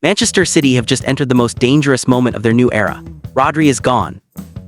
Manchester City have just entered the most dangerous moment of their new era. Rodri is gone.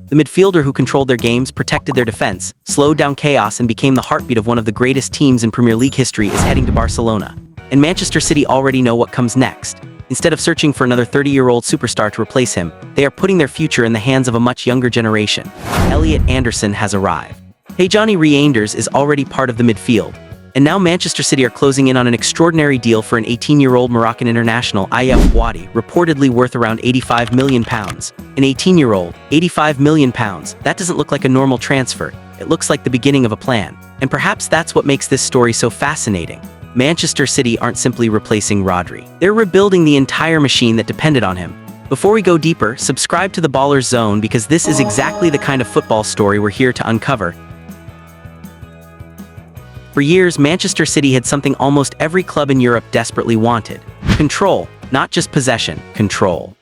The midfielder who controlled their games, protected their defense, slowed down chaos and became the heartbeat of one of the greatest teams in Premier League history is heading to Barcelona. And Manchester City already know what comes next. Instead of searching for another 30-year-old superstar to replace him, they are putting their future in the hands of a much younger generation. Elliot Anderson has arrived. Tijjani Reijnders is already part of the midfield. And now Manchester City are closing in on an extraordinary deal for an 18-year-old Moroccan international, Ayyoub Bouaddi, reportedly worth around £85 million. An 18-year-old, £85 million. That doesn't look like a normal transfer. It looks like the beginning of a plan. And perhaps that's what makes this story so fascinating. Manchester City aren't simply replacing Rodri. They're rebuilding the entire machine that depended on him. Before we go deeper, subscribe to the Ballers Zone because this is exactly the kind of football story we're here to uncover. For years, Manchester City had something almost every club in Europe desperately wanted. Control, not just possession, control.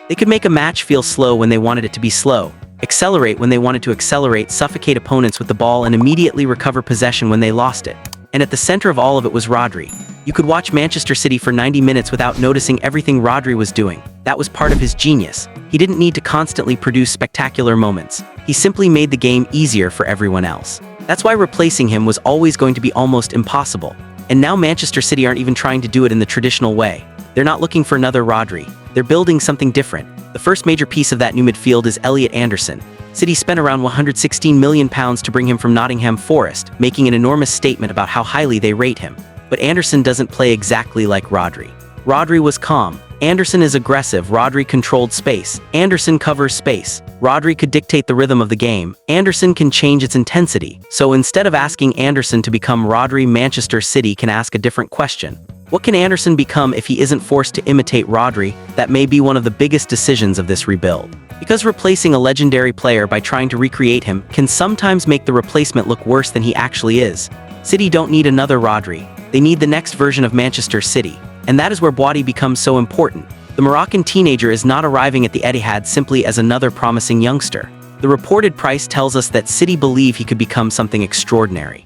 They could make a match feel slow when they wanted it to be slow, accelerate when they wanted to accelerate, suffocate opponents with the ball and immediately recover possession when they lost it. And at the center of all of it was Rodri. You could watch Manchester City for 90 minutes without noticing everything Rodri was doing. That was part of his genius. He didn't need to constantly produce spectacular moments. He simply made the game easier for everyone else. That's why replacing him was always going to be almost impossible. And now Manchester City aren't even trying to do it in the traditional way. They're not looking for another Rodri. They're building something different. The first major piece of that new midfield is Elliot Anderson. City spent around £116 million to bring him from Nottingham Forest, making an enormous statement about how highly they rate him. But Anderson doesn't play exactly like Rodri. Rodri was calm. Anderson is aggressive. Rodri controlled space. Anderson covers space. Rodri could dictate the rhythm of the game. Anderson can change its intensity. So instead of asking Anderson to become Rodri, Manchester City can ask a different question. What can Anderson become if he isn't forced to imitate Rodri? That may be one of the biggest decisions of this rebuild. Because replacing a legendary player by trying to recreate him can sometimes make the replacement look worse than he actually is. City don't need another Rodri. They need the next version of Manchester City. And that is where Bouaddi becomes so important. The Moroccan teenager is not arriving at the Etihad simply as another promising youngster. The reported price tells us that City believe he could become something extraordinary.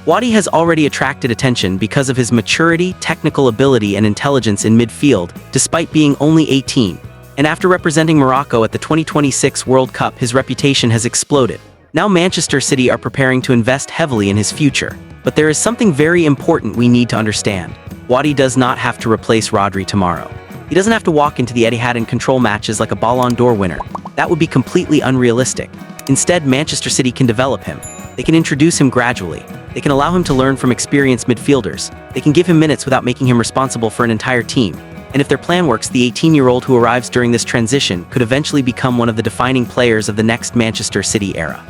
Bouaddi has already attracted attention because of his maturity, technical ability and intelligence in midfield, despite being only 18. And after representing Morocco at the 2026 World Cup, his reputation has exploded. Now Manchester City are preparing to invest heavily in his future. But there is something very important we need to understand. Bouaddi does not have to replace Rodri tomorrow. He doesn't have to walk into the Etihad and control matches like a Ballon d'Or winner. That would be completely unrealistic. Instead, Manchester City can develop him. They can introduce him gradually. They can allow him to learn from experienced midfielders. They can give him minutes without making him responsible for an entire team. And if their plan works, the 18-year-old who arrives during this transition could eventually become one of the defining players of the next Manchester City era.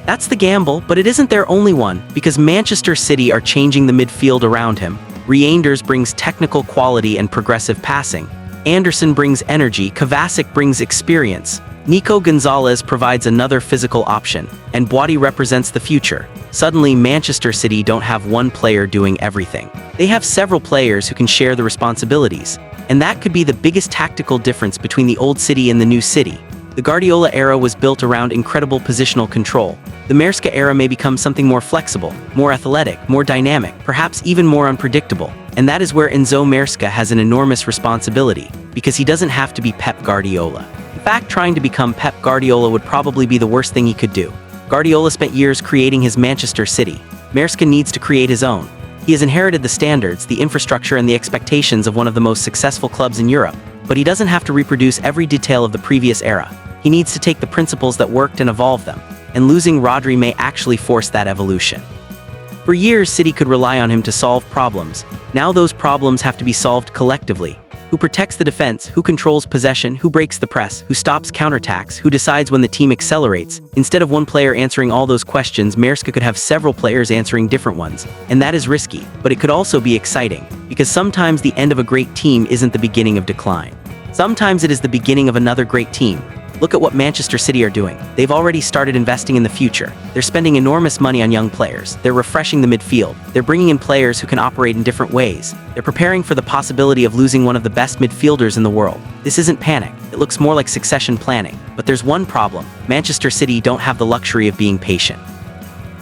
That's the gamble, but it isn't their only one, because Manchester City are changing the midfield around him. Reijnders brings technical quality and progressive passing. Anderson brings energy. Kovacic brings experience. Nico Gonzalez provides another physical option. And Bouaddi represents the future. Suddenly, Manchester City don't have one player doing everything. They have several players who can share the responsibilities. And that could be the biggest tactical difference between the old City and the new City. The Guardiola era was built around incredible positional control. The Maresca era may become something more flexible, more athletic, more dynamic, perhaps even more unpredictable. And that is where Enzo Maresca has an enormous responsibility, because he doesn't have to be Pep Guardiola. In fact, trying to become Pep Guardiola would probably be the worst thing he could do. Guardiola spent years creating his Manchester City. Maresca needs to create his own. He has inherited the standards, the infrastructure, and the expectations of one of the most successful clubs in Europe. But he doesn't have to reproduce every detail of the previous era. He needs to take the principles that worked and evolve them. And losing Rodri may actually force that evolution. For years, City could rely on him to solve problems. Now those problems have to be solved collectively. Who protects the defense? Who controls possession? Who breaks the press? Who stops counterattacks? Who decides when the team accelerates? Instead of one player answering all those questions, Maresca could have several players answering different ones. And that is risky, but it could also be exciting. Because sometimes the end of a great team isn't the beginning of decline. Sometimes it is the beginning of another great team. Look at what Manchester City are doing. They've already started investing in the future. They're spending enormous money on young players. They're refreshing the midfield. They're bringing in players who can operate in different ways. They're preparing for the possibility of losing one of the best midfielders in the world. This isn't panic. It looks more like succession planning. But there's one problem. Manchester City don't have the luxury of being patient.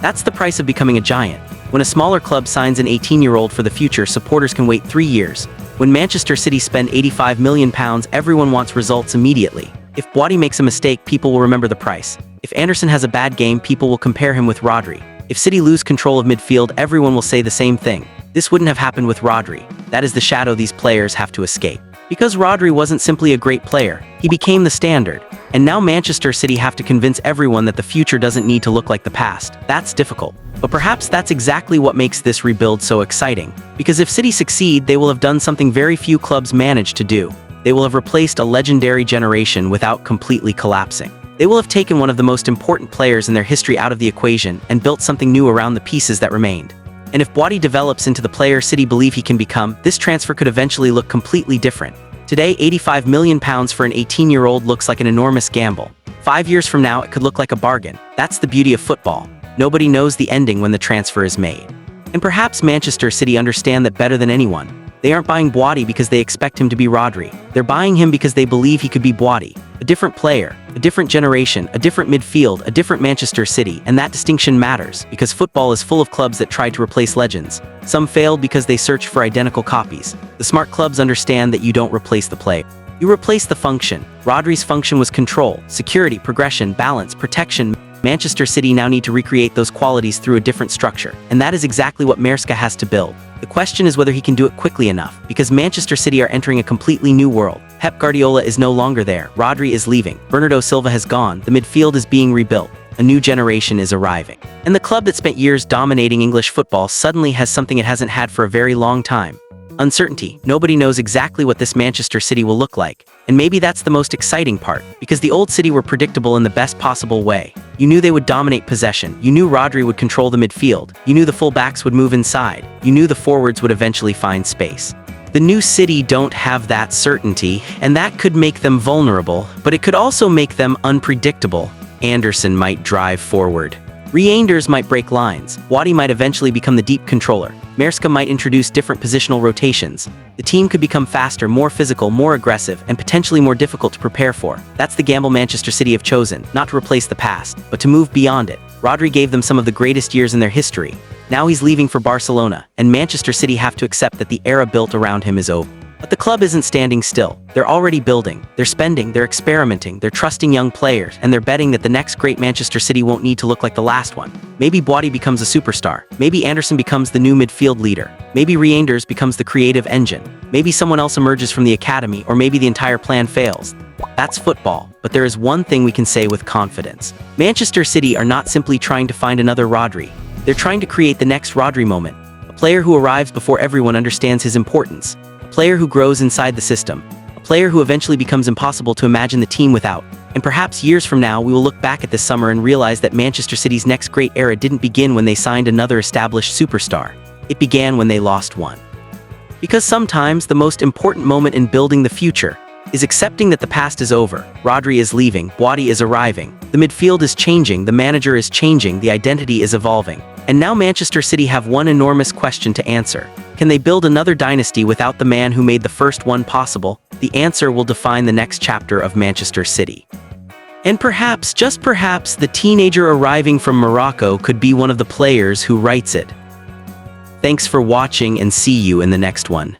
That's the price of becoming a giant. When a smaller club signs an 18-year-old for the future, supporters can wait 3 years. When Manchester City spend £85 million, everyone wants results immediately. If Bouaddi makes a mistake, people will remember the price. If Anderson has a bad game, people will compare him with Rodri. If City lose control of midfield, everyone will say the same thing. This wouldn't have happened with Rodri. That is the shadow these players have to escape. Because Rodri wasn't simply a great player, he became the standard. And now Manchester City have to convince everyone that the future doesn't need to look like the past. That's difficult. But perhaps that's exactly what makes this rebuild so exciting. Because if City succeed, they will have done something very few clubs manage to do. They will have replaced a legendary generation without completely collapsing. They will have taken one of the most important players in their history out of the equation and built something new around the pieces that remained. And if Bouaddi develops into the player City believe he can become, this transfer could eventually look completely different. Today, £85 million for an 18-year-old looks like an enormous gamble. 5 years from now, it could look like a bargain. That's the beauty of football. Nobody knows the ending when the transfer is made. And perhaps Manchester City understand that better than anyone. They aren't buying Bouaddi because they expect him to be Rodri. They're buying him because they believe he could be Bouaddi. A different player, a different generation, a different midfield, a different Manchester City, and that distinction matters because football is full of clubs that tried to replace legends. Some failed because they searched for identical copies. The smart clubs understand that you don't replace the player. You replace the function. Rodri's function was control, security, progression, balance, protection. Manchester City now need to recreate those qualities through a different structure, and that is exactly what Maresca has to build. The question is whether he can do it quickly enough, because Manchester City are entering a completely new world. Pep Guardiola is no longer there, Rodri is leaving, Bernardo Silva has gone, the midfield is being rebuilt, a new generation is arriving. And the club that spent years dominating English football suddenly has something it hasn't had for a very long time. Uncertainty. Nobody knows exactly what this Manchester City will look like. And maybe that's the most exciting part, because the old City were predictable in the best possible way. You knew they would dominate possession, you knew Rodri would control the midfield, you knew the full-backs would move inside, you knew the forwards would eventually find space. The new City don't have that certainty, and that could make them vulnerable, but it could also make them unpredictable. Anderson might drive forward. Reijnders might break lines. Bouaddi might eventually become the deep controller. Maresca might introduce different positional rotations. The team could become faster, more physical, more aggressive, and potentially more difficult to prepare for. That's the gamble Manchester City have chosen, not to replace the past, but to move beyond it. Rodri gave them some of the greatest years in their history. Now he's leaving for Barcelona, and Manchester City have to accept that the era built around him is over. But the club isn't standing still. They're already building, they're spending, they're experimenting, they're trusting young players, and they're betting that the next great Manchester City won't need to look like the last one. Maybe Bouaddi becomes a superstar. Maybe Anderson becomes the new midfield leader. Maybe Reijnders becomes the creative engine. Maybe someone else emerges from the academy, or maybe the entire plan fails. That's football, but there is one thing we can say with confidence. Manchester City are not simply trying to find another Rodri. They're trying to create the next Rodri moment. A player who arrives before everyone understands his importance. A player who grows inside the system. A player who eventually becomes impossible to imagine the team without. And perhaps years from now, we will look back at this summer and realize that Manchester City's next great era didn't begin when they signed another established superstar. It began when they lost one. Because sometimes the most important moment in building the future is accepting that the past is over. Rodri is leaving, Bouaddi is arriving, the midfield is changing, the manager is changing, the identity is evolving. And now Manchester City have one enormous question to answer. Can they build another dynasty without the man who made the first one possible? The answer will define the next chapter of Manchester City. And perhaps, just perhaps, the teenager arriving from Morocco could be one of the players who writes it. Thanks for watching and see you in the next one.